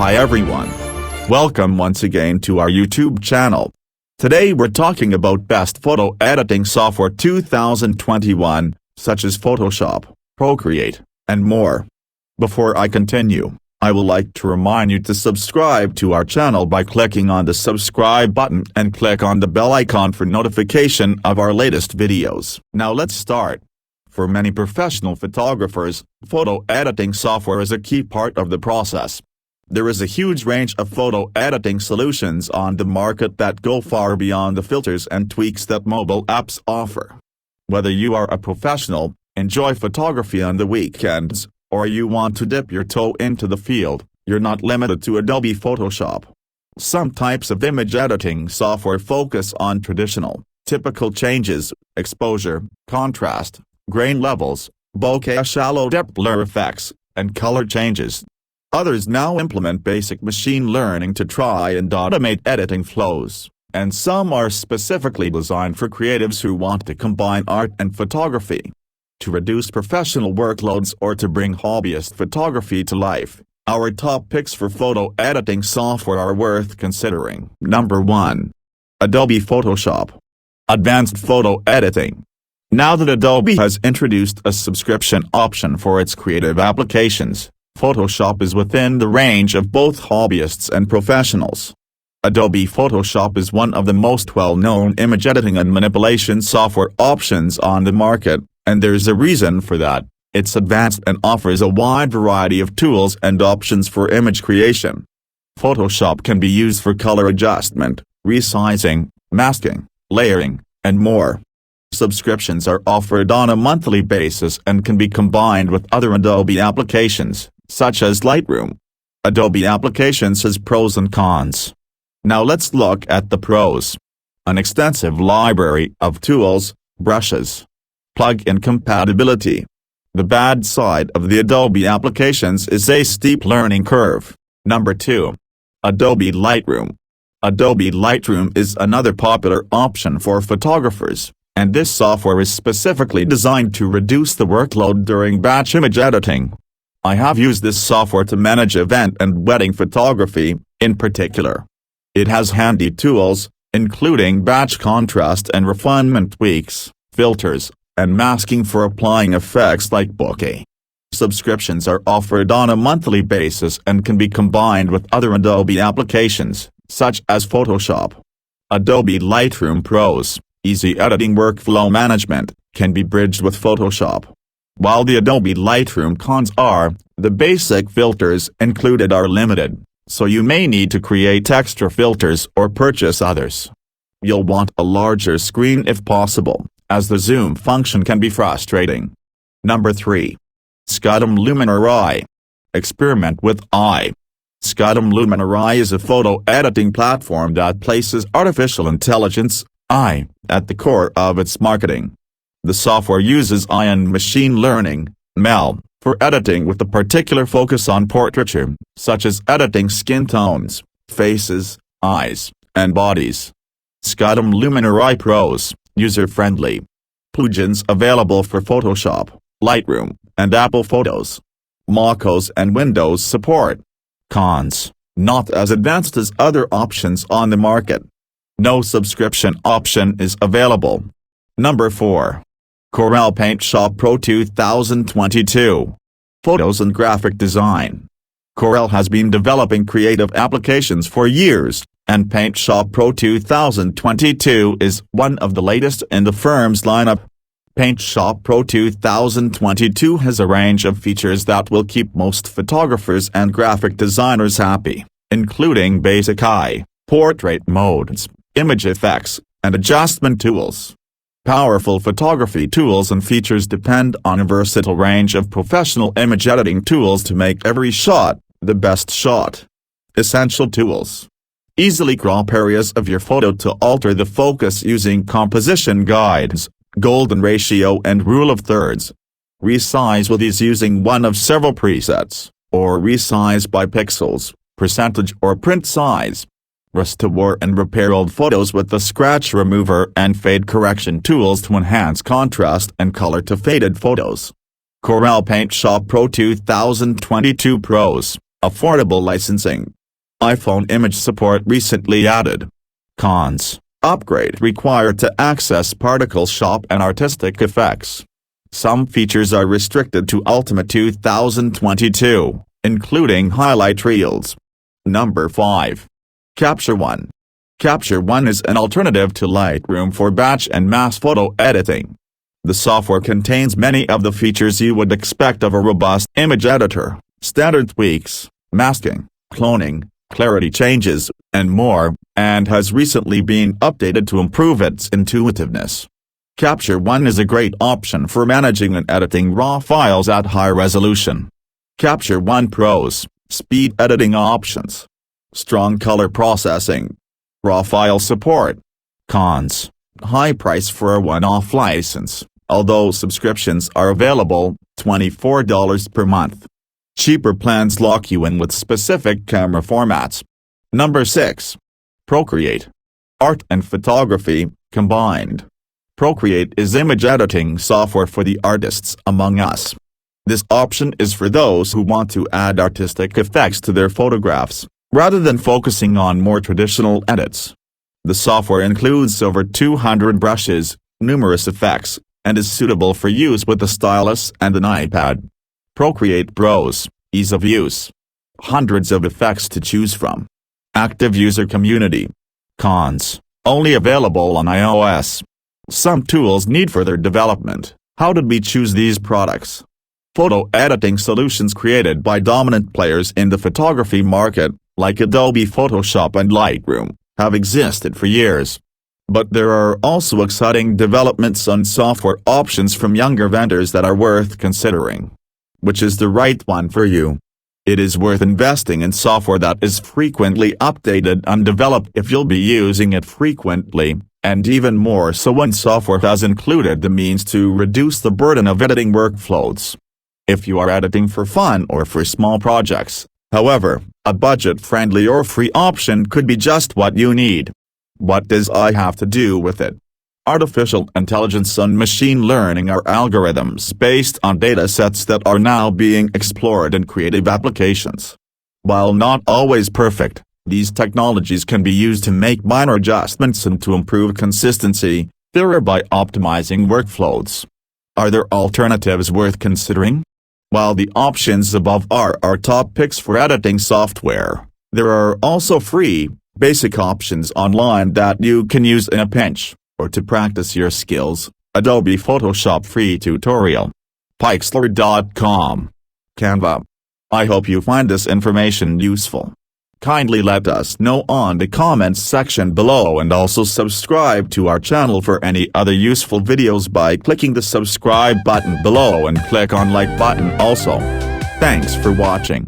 Hi everyone. Welcome once again to our YouTube channel. Today we're talking about best photo editing software 2021, such as Photoshop, Procreate, and more. Before I continue, I would like to remind you to subscribe to our channel by clicking on the subscribe button and click on the bell icon for notification of our latest videos. Now let's start. For many professional photographers, photo editing software is a key part of the process. There is a huge range of photo editing solutions on the market that go far beyond the filters and tweaks that mobile apps offer. Whether you are a professional, enjoy photography on the weekends, or you want to dip your toe into the field, you're not limited to Adobe Photoshop. Some types of image editing software focus on traditional, typical changes, exposure, contrast, grain levels, bokeh shallow depth blur effects, and color changes. Others now implement basic machine learning to try and automate editing flows, and some are specifically designed for creatives who want to combine art and photography. To reduce professional workloads or to bring hobbyist photography to life, our top picks for photo editing software are worth considering. Number 1. Adobe Photoshop. Advanced Photo Editing. Now that Adobe has introduced a subscription option for its creative applications, Photoshop is within the range of both hobbyists and professionals. Adobe Photoshop is one of the most well-known image editing and manipulation software options on the market, and there's a reason for that. It's advanced and offers a wide variety of tools and options for image creation. Photoshop can be used for color adjustment, resizing, masking, layering, and more. Subscriptions are offered on a monthly basis and can be combined with other Adobe applications, such as Lightroom. Adobe applications has pros and cons. Now let's look at the pros. An extensive library of tools, brushes. Plug-in compatibility. The bad side of the Adobe applications is a steep learning curve. Number 2. Adobe Lightroom. Adobe Lightroom is another popular option for photographers, and this software is specifically designed to reduce the workload during batch image editing. I have used this software to manage event and wedding photography, in particular. It has handy tools, including batch contrast and refinement tweaks, filters, and masking for applying effects like bokeh. Subscriptions are offered on a monthly basis and can be combined with other Adobe applications, such as Photoshop. Adobe Lightroom Pros. Easy editing workflow management, can be bridged with Photoshop. While the Adobe Lightroom cons are, the basic filters included are limited, so you may need to create extra filters or purchase others. You'll want a larger screen if possible, as the zoom function can be frustrating. Number 3. Scutum Luminar Eye. Experiment with Eye. Scutum Luminar Eye is a photo editing platform that places artificial intelligence, AI, at the core of its marketing. The software uses AI and machine learning, ML, for editing with a particular focus on portraiture, such as editing skin tones, faces, eyes, and bodies. Scutum Luminar Eye Pros, user-friendly. Plugins available for Photoshop, Lightroom, and Apple Photos. MacOS and Windows support. Cons: not as advanced as other options on the market. No subscription option is available. Number 4. Corel Paint Shop Pro 2022. Photos and Graphic Design. Corel has been developing creative applications for years, and Paint Shop Pro 2022 is one of the latest in the firm's lineup. Paint Shop Pro 2022 has a range of features that will keep most photographers and graphic designers happy, including basic eye, portrait modes, image effects, and adjustment tools. Powerful photography tools and features depend on a versatile range of professional image editing tools to make every shot the best shot. Essential tools. Easily crop areas of your photo to alter the focus using composition guides, golden ratio and rule of thirds. Resize with ease using one of several presets, or resize by pixels, percentage or print size. Restore and repair old photos with the scratch remover and fade correction tools to enhance contrast and color to faded photos. Corel Paint Shop Pro 2022 Pros. Affordable licensing. iPhone image support recently added. Cons. Upgrade required to access Particle Shop and artistic effects. Some features are restricted to Ultimate 2022, including highlight reels. Number 5. CaptureOne. CaptureOne is an alternative to Lightroom for batch and mass photo editing. The software contains many of the features you would expect of a robust image editor: standard tweaks, masking, cloning, clarity changes, and more, and has recently been updated to improve its intuitiveness. CaptureOne is a great option for managing and editing raw files at high resolution. CaptureOne Pros: speed editing options, strong color processing, raw file support. Cons: high price for a one-off license, although subscriptions are available, $24 per month. Cheaper plans lock you in with specific camera formats. Number 6. Procreate. Art and photography combined. Procreate is image editing software for the artists among us. This option is for those who want to add artistic effects to their photographs, rather than focusing on more traditional edits. The software includes over 200 brushes, numerous effects, and is suitable for use with a stylus and an iPad. Procreate Pros: ease of use. Hundreds of effects to choose from. Active user community. Cons: only available on iOS. Some tools need further development. How did we choose these products? Photo editing solutions created by dominant players in the photography market, like Adobe Photoshop and Lightroom, have existed for years. But there are also exciting developments on software options from younger vendors that are worth considering. Which is the right one for you? It is worth investing in software that is frequently updated and developed if you'll be using it frequently, and even more so when software has included the means to reduce the burden of editing workflows. If you are editing for fun or for small projects, however, a budget-friendly or free option could be just what you need. What does AI have to do with it? Artificial intelligence and machine learning are algorithms based on datasets that are now being explored in creative applications. While not always perfect, these technologies can be used to make minor adjustments and to improve consistency, thereby optimizing workflows. Are there alternatives worth considering? While the options above are our top picks for editing software, there are also free, basic options online that you can use in a pinch, or to practice your skills. Adobe Photoshop free tutorial. Pixlr.com. Canva. I hope you find this information useful. Kindly let us know on the comments section below, and also subscribe to our channel for any other useful videos by clicking the subscribe button below and click on like button also. Thanks for watching.